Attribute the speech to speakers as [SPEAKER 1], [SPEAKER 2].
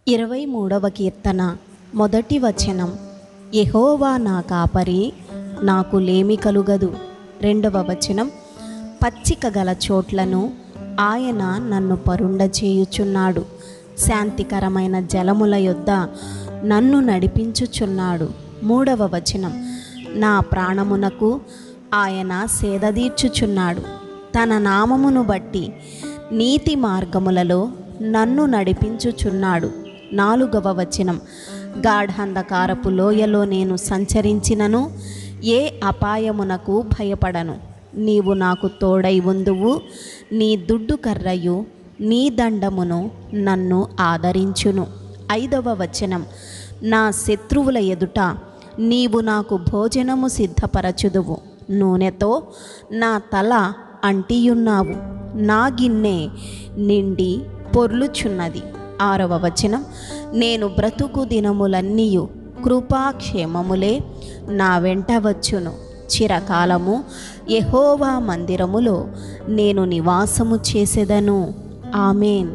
[SPEAKER 1] 23వ కీర్తన మొదటి వచనం. యెహోవా నా కాపరి, నాకు లేమి కలుగదు. 2వ వచనం. పచ్చిక గల చోట్లను ఆయన నన్ను పరుండ చేయుచున్నాడు, శాంతికరమైన జలముల యొద్ద నన్ను నడిపించుచున్నాడు. 3వ వచనం. నా ప్రాణమునకు ఆయన సేదదీర్చుచున్నాడు, తన నామమును బట్టి నీతి మార్గములలో నన్ను నడిపించుచున్నాడు. 4వ వచనం. గాఢంధకారపు లోయలో నేను సంచరించినను ఏ అపాయమునకు భయపడను. నీవు నాకు తోడై ఉందువు, నీ దుడ్డు కర్రయు నీ దండమును నన్ను ఆదరించును. 5వ వచనం. నా శత్రువుల ఎదుట నీవు నాకు భోజనము సిద్ధపరచుదువు, నూనెతో నా తల అంటియున్నావు, నా గిన్నె నిండి పొర్లుచున్నది. 6వ వచనం. నేను బ్రతుకు దినములన్నీయు కృపాక్షేమములే నా వెంట వచ్చును. చిరకాలము యెహోవా మందిరములో నేను నివాసము చేసెదను. ఆమేన్.